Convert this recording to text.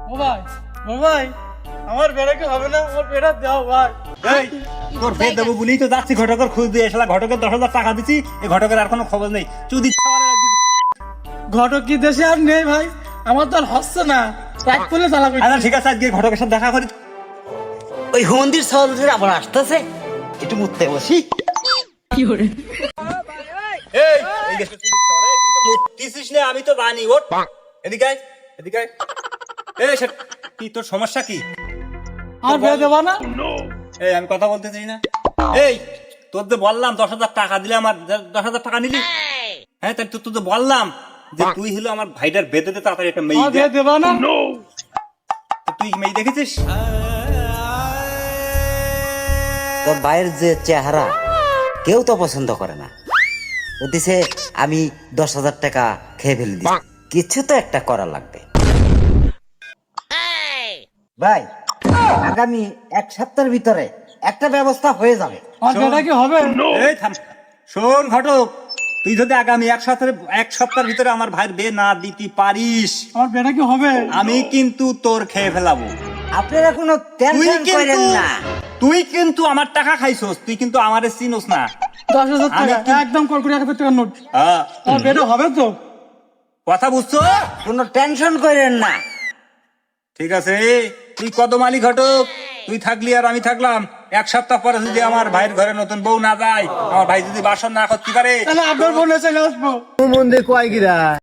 ও ভাই, ও ভাই, আমার বেড়া কি হবে না? আমার বেড়া দাও ভাই। এই তোর ফের দেবো বলেই তো যাচ্ছি ঘটকের খোঁজ দিয়ে এসলা ঘটকের 10,000 টাকা দিচ্ছি এই ঘটকের আর কোনো খবর নেই তুই দিচ্ছ ঘটক কি দেশে আর নেই ভাই? আমার তো আর হচ্ছে না, রাত করলে জ্বালা করছে। আচ্ছা ঠিক আছে আজকে ঘটকের সাথে দেখা করি ওই মন্দির সহজের আবার আসতেছে, একটু মুততে বসি। এই এই গেছে তুই দিচ্ছ রে তুই তো মুতিছিস না আমি তো জানি ওঠ এদিকে আয় এদিকে আয় এই সেট কি তোর সমস্যা কি আমার বেড়া দেবা না? এই আমি কথা বলতেছি না এই তোর যে বললাম 10,000 টাকা দিলে আমার 10,000 টাকা নিলি হ্যাঁ তাই তোর তো বললাম যে তুই হলো আমার ভাইটার বেঁধে দে তাড়াতাড়ি একটা মেয়ে আমার দে বেড়া দেবা না? তো তুই মেয়ে দেখেছিস তোর ভাইয়ের যে চেহারা কেউ তো পছন্দ করে না। ওদিছে আমি 10,000 টাকা খেয়ে ফেলে দিই, কিছু তো একটা করা লাগবে। ভাই আগামী 1 সপ্তাহের ভিতরে একটা ব্যবস্থা হয়ে যাবে। আমার বেড়া কি হবে? এই থাম শোন ঘটক তুই যদি আগামী এক সপ্তাহের ভিতরে আমার ভাইয়ের বিয়ে না দিতে পারিস আমার বেড়া কি হবে? আমি কিন্তু তোর খেয়ে ফেলাবো আপনারা কোনো তুই টেনশন করেন কিন্তু না। তুই কিন্তু আমার টাকা খাইছস তুই কিন্তু আমারে চিনোস না 10,000 আমি টাকা, কি- একদম কড়কড়ি 1,000 টাকার নোট। হ্যাঁ, আমার বেড়া হবে তো? কথা বুঝছো কোনো টেনশন করেন না। ঠিক আছে তুই কদম আলী ঘটক তুই থাকলি আর আমি থাকলাম 1 সপ্তাহ পরে যদি আমার ভাইয়ের ঘরে নতুন বউ না যায় আমার ভাই যদি বাসন না করতে পারে তাহলে আপনার বোন এসে আসবো। মন দিয়ে কয় গিরা